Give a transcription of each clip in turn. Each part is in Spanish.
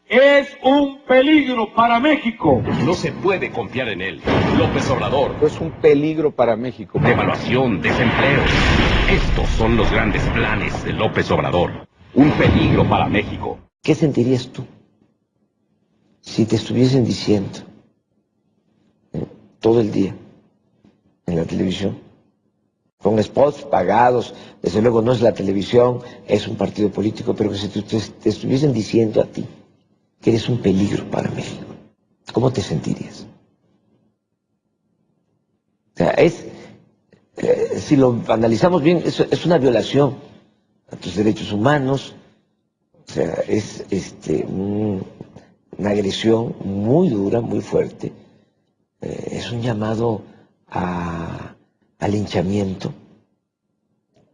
es un peligro para México. No se puede confiar en él. López Obrador. Es un peligro para México. Devaluación, desempleo. Estos son los grandes planes de López Obrador. Un peligro para México. ¿Qué sentirías tú si te estuviesen diciendo todo el día en la televisión, con spots pagados, desde luego no es la televisión, es un partido político, pero que si te estuviesen diciendo a ti que eres un peligro para México, ¿cómo te sentirías? O sea, si lo analizamos bien, es una violación a tus derechos humanos, o sea, es una agresión muy dura, muy fuerte, es un llamado al linchamiento,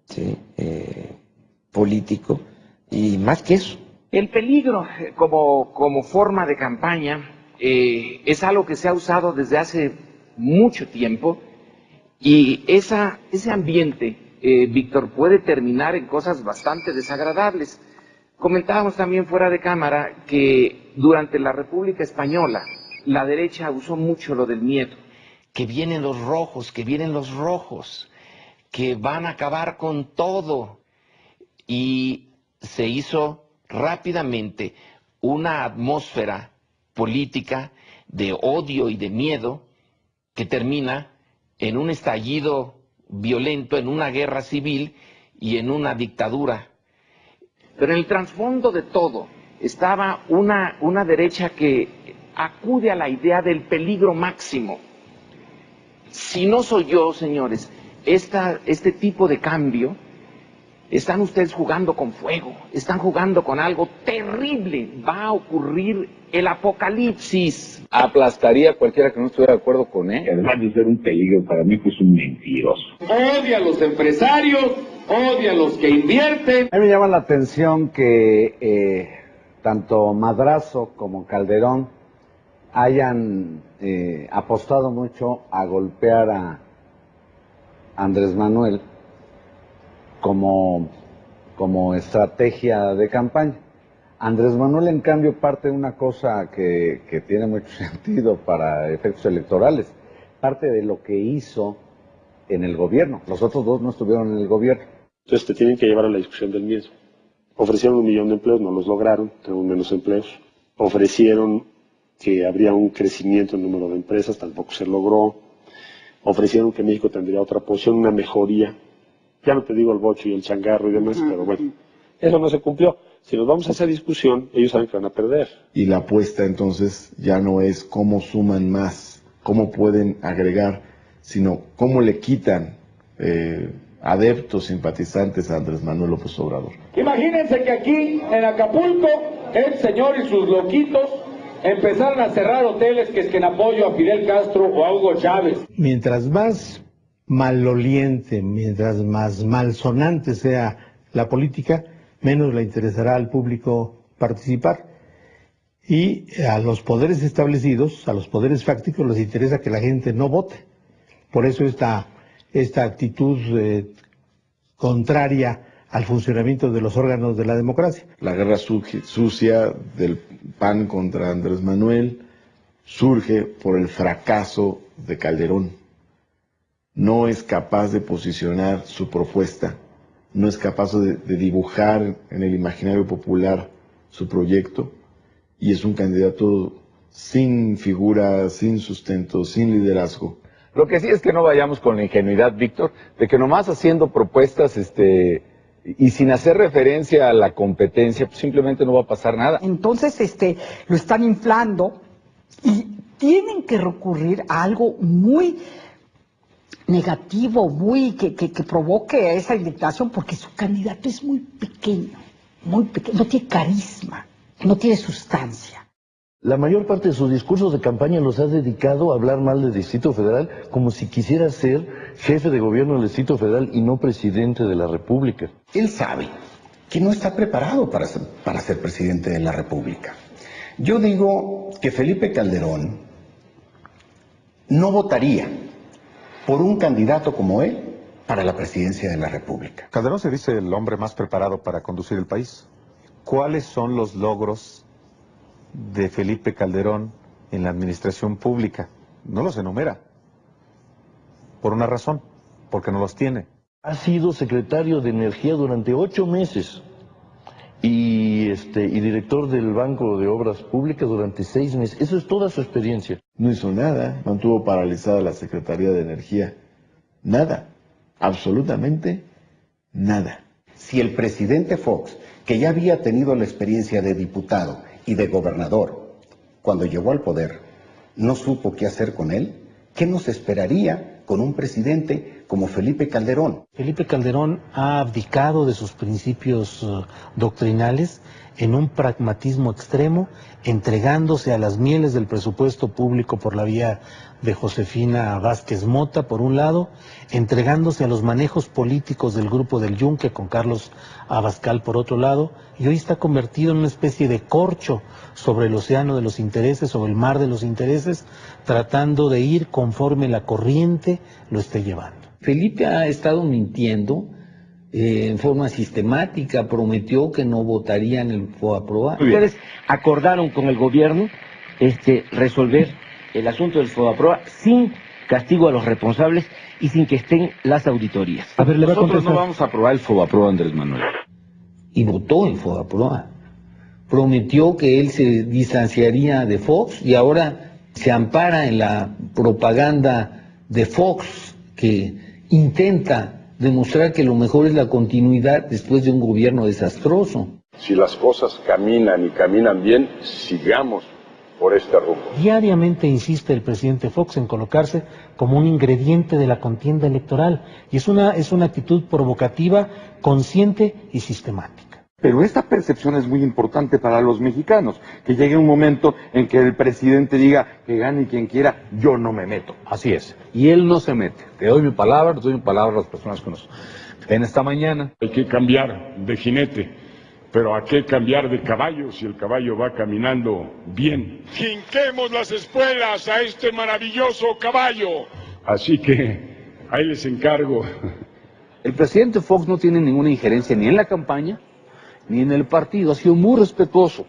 ¿sí? Político, y más que eso. El peligro como forma de campaña es algo que se ha usado desde hace mucho tiempo, y ese ambiente, Víctor, puede terminar en cosas bastante desagradables. Comentábamos también fuera de cámara que durante la República Española la derecha usó mucho lo del miedo. Que vienen los rojos, que van a acabar con todo. Y se hizo rápidamente una atmósfera política de odio y de miedo que termina en un estallido violento, en una guerra civil y en una dictadura. Pero en el trasfondo de todo estaba una derecha que acude a la idea del peligro máximo. Si no soy yo, señores, este tipo de cambio, están ustedes jugando con fuego, están jugando con algo terrible. Va a ocurrir el apocalipsis. Aplastaría a cualquiera que no estuviera de acuerdo con él. Además de ser un peligro para mí, es un mentiroso. Odia a los empresarios, odia a los que invierten. A mí me llama la atención que tanto Madrazo como Calderón hayan apostado mucho a golpear a Andrés Manuel como estrategia de campaña. Andrés Manuel, en cambio, parte de una cosa que tiene mucho sentido para efectos electorales, parte de lo que hizo en el gobierno. Los otros dos no estuvieron en el gobierno. Entonces te tienen que llevar a la discusión del miedo. Ofrecieron 1 millón de empleos, no los lograron, tenemos menos empleos. Ofrecieron que habría un crecimiento en el número de empresas, tampoco se logró. Ofrecieron que México tendría otra posición, una mejoría. Ya no te digo el bocho y el changarro y demás, pero bueno, eso no se cumplió. Si nos vamos a esa discusión, ellos saben que van a perder. Y la apuesta entonces ya no es cómo suman más, cómo pueden agregar, sino cómo le quitan adeptos, simpatizantes a Andrés Manuel López Obrador. Imagínense que aquí, en Acapulco, el señor y sus loquitos empezaron a cerrar hoteles que es que en apoyo a Fidel Castro o a Hugo Chávez. Mientras más maloliente, mientras más malsonante sea la política, menos le interesará al público participar. Y a los poderes establecidos, a los poderes fácticos, les interesa que la gente no vote. Por eso esta actitud contraria al funcionamiento de los órganos de la democracia. La guerra sucia del PAN contra Andrés Manuel surge por el fracaso de Calderón. No es capaz de posicionar su propuesta, no es capaz de dibujar en el imaginario popular su proyecto, y es un candidato sin figura, sin sustento, sin liderazgo. Lo que sí es que no vayamos con la ingenuidad, Víctor, de que nomás haciendo propuestas y sin hacer referencia a la competencia, pues simplemente no va a pasar nada. Entonces lo están inflando y tienen que recurrir a algo muy negativo, que provoque esa indignación, porque su candidato es muy pequeño, no tiene carisma, no tiene sustancia. La mayor parte de sus discursos de campaña los ha dedicado a hablar mal del Distrito Federal, como si quisiera ser jefe de gobierno del Distrito Federal y no presidente de la República. Él sabe que no está preparado para ser presidente de la República. Yo digo que Felipe Calderón no votaría por un candidato como él para la presidencia de la República. Calderón se dice el hombre más preparado para conducir el país. ¿Cuáles son los logros de Felipe Calderón en la administración pública? No los enumera. Por una razón, porque no los tiene. Ha sido secretario de Energía durante 8 meses y director del Banco de Obras Públicas durante 6 meses. Eso es toda su experiencia. No hizo nada, mantuvo paralizada la Secretaría de Energía. Nada, absolutamente nada. Si el presidente Fox, que ya había tenido la experiencia de diputado y de gobernador, cuando llegó al poder, no supo qué hacer con él, ¿qué nos esperaría con un presidente como Felipe Calderón? Felipe Calderón ha abdicado de sus principios doctrinales en un pragmatismo extremo, entregándose a las mieles del presupuesto público por la vía de Josefina Vázquez Mota, por un lado, entregándose a los manejos políticos del grupo del Yunque con Carlos Abascal, por otro lado, y hoy está convertido en una especie de corcho sobre el océano de los intereses, sobre el mar de los intereses, tratando de ir conforme la corriente lo esté llevando. Felipe ha estado mintiendo en forma sistemática, prometió que no votarían el FOBAPROA. Ustedes acordaron con el gobierno resolver el asunto del FOBAPROA sin castigo a los responsables y sin que estén las auditorías. A ver, nosotros no vamos a aprobar el FOBAPROA, Andrés Manuel. Y votó el FOBAPROA. Prometió que él se distanciaría de Fox y ahora se ampara en la propaganda de Fox que intenta demostrar que lo mejor es la continuidad después de un gobierno desastroso. Si las cosas caminan y caminan bien, sigamos por este rumbo. Diariamente insiste el presidente Fox en colocarse como un ingrediente de la contienda electoral, y es una actitud provocativa, consciente y sistemática. Pero esta percepción es muy importante para los mexicanos, que llegue un momento en que el presidente diga que gane quien quiera, yo no me meto. Así es, y él no se mete. Te doy mi palabra, a las personas que nos ven esta mañana. Hay que cambiar de jinete, pero ¿a qué cambiar de caballo si el caballo va caminando bien? Jinquemos las espuelas a este maravilloso caballo. Así que ahí les encargo. El presidente Fox no tiene ninguna injerencia ni en la campaña, ni en el partido, ha sido muy respetuoso,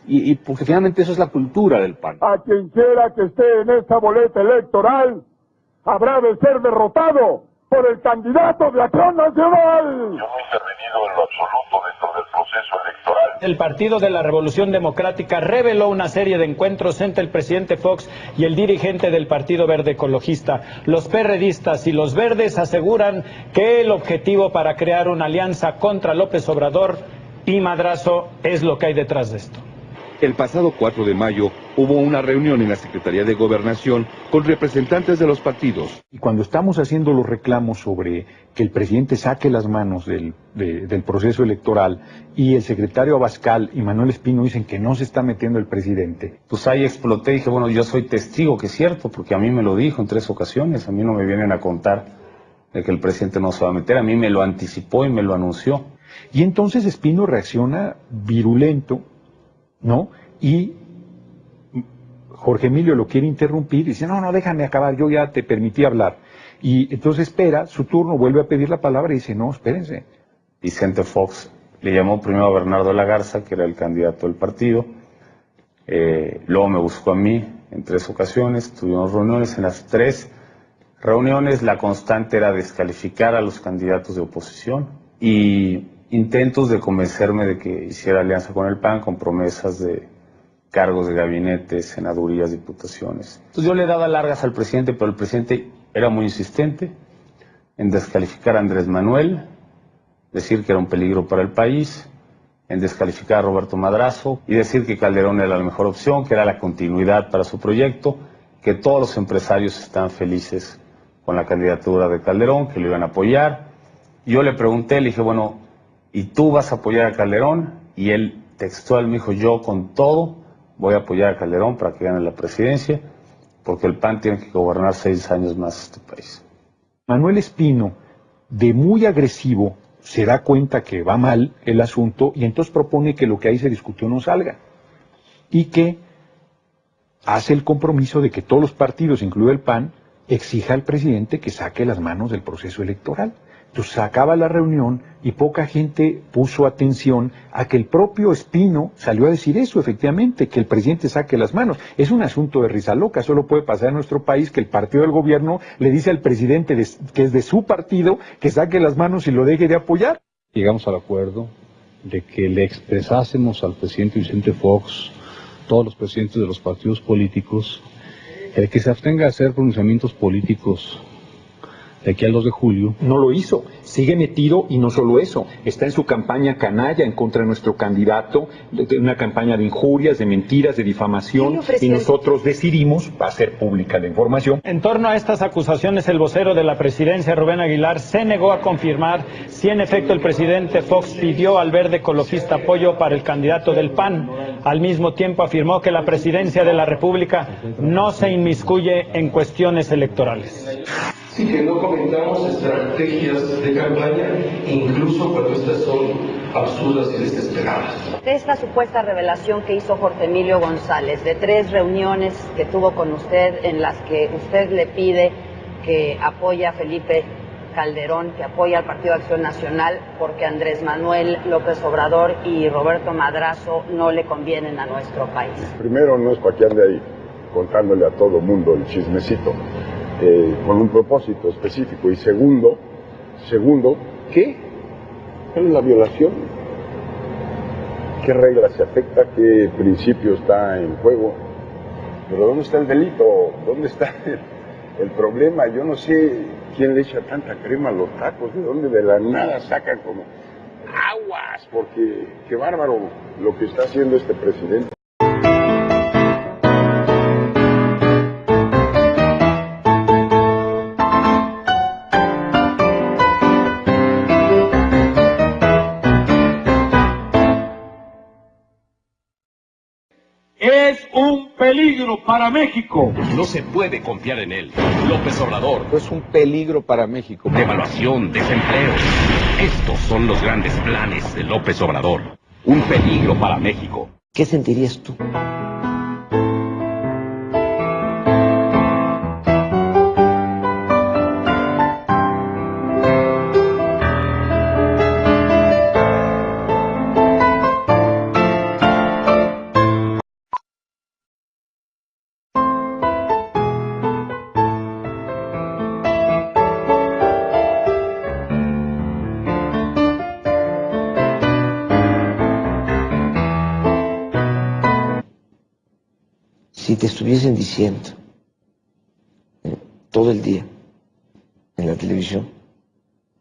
y porque finalmente eso es la cultura del PAN. A quien quiera que esté en esta boleta electoral, habrá de ser derrotado por el candidato de Acción Nacional. Yo no he intervenido en lo absoluto dentro del proceso electoral. El Partido de la Revolución Democrática reveló una serie de encuentros entre el presidente Fox y el dirigente del Partido Verde Ecologista. Los perredistas y los verdes aseguran que el objetivo para crear una alianza contra López Obrador y Madrazo es lo que hay detrás de esto. El pasado 4 de mayo hubo una reunión en la Secretaría de Gobernación con representantes de los partidos. Y cuando estamos haciendo los reclamos sobre que el presidente saque las manos del proceso electoral y el secretario Abascal y Manuel Espino dicen que no se está metiendo el presidente. Pues ahí exploté y dije, bueno, yo soy testigo que es cierto, porque a mí me lo dijo en 3 ocasiones, a mí no me vienen a contar de que el presidente no se va a meter, a mí me lo anticipó y me lo anunció. Y entonces Espino reacciona virulento, ¿no? Y Jorge Emilio lo quiere interrumpir y dice, no, déjame acabar, yo ya te permití hablar. Y entonces espera su turno, vuelve a pedir la palabra y dice, no, espérense. Vicente Fox le llamó primero a Bernardo de la Garza, que era el candidato del partido, luego me buscó a mí en 3 ocasiones, tuvimos reuniones, en las 3 reuniones la constante era descalificar a los candidatos de oposición y intentos de convencerme de que hiciera alianza con el PAN con promesas de cargos de gabinete, senadurías, diputaciones. Entonces yo le daba largas al presidente, pero el presidente era muy insistente en descalificar a Andrés Manuel, decir que era un peligro para el país, en descalificar a Roberto Madrazo y decir que Calderón era la mejor opción, que era la continuidad para su proyecto, que todos los empresarios estaban felices con la candidatura de Calderón, que lo iban a apoyar. Y yo le pregunté, le dije, bueno, ¿y tú vas a apoyar a Calderón? Y él textual me dijo, yo con todo voy a apoyar a Calderón para que gane la presidencia, porque el PAN tiene que gobernar 6 años más este país. Manuel Espino, de muy agresivo, se da cuenta que va mal el asunto y entonces propone que lo que ahí se discutió no salga. Y que hace el compromiso de que todos los partidos, incluido el PAN, exija al presidente que saque las manos del proceso electoral. Entonces acaba la reunión y poca gente puso atención a que el propio Espino salió a decir eso, efectivamente, que el presidente saque las manos. Es un asunto de risa loca, solo puede pasar en nuestro país que el partido del gobierno le dice al presidente que es de su partido que saque las manos y lo deje de apoyar. Llegamos al acuerdo de que le expresásemos al presidente Vicente Fox, todos los presidentes de los partidos políticos, el que se abstenga de hacer pronunciamientos políticos de aquí al 2 de julio. No lo hizo, sigue metido y no solo eso, está en su campaña canalla en contra de nuestro candidato, una campaña de injurias, de mentiras, de difamación, y nosotros decidimos hacer pública la información. En torno a estas acusaciones, el vocero de la presidencia, Rubén Aguilar, se negó a confirmar si en efecto el presidente Fox pidió al verde ecologista apoyo para el candidato del PAN. Al mismo tiempo afirmó que la presidencia de la República no se inmiscuye en cuestiones electorales. Sí, que no comentamos estrategias de campaña, incluso cuando estas son absurdas y desesperadas. Esta supuesta revelación que hizo Jorge Emilio González de 3 reuniones que tuvo con usted en las que usted le pide que apoye a Felipe Calderón, que apoya al Partido de Acción Nacional, porque Andrés Manuel López Obrador y Roberto Madrazo no le convienen a nuestro país. Primero, no es para que ande ahí contándole a todo mundo el chismecito. Con un propósito específico. Y segundo, ¿qué? ¿Cuál es la violación? ¿Qué regla se afecta? ¿Qué principio está en juego? Pero ¿dónde está el delito? ¿Dónde está el problema? Yo no sé quién le echa tanta crema a los tacos, de dónde de la nada sacan como aguas, porque qué bárbaro lo que está haciendo este presidente. Es un peligro para México. No se puede confiar en él. López Obrador. Es un peligro para México. Devaluación, desempleo. Estos son los grandes planes de López Obrador. Un peligro para México. ¿Qué sentirías tú? Si te estuviesen diciendo todo el día en la televisión,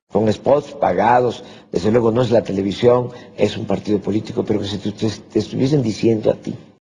con spots pagados, desde luego no es la televisión, es un partido político, pero que si te estuviesen diciendo a ti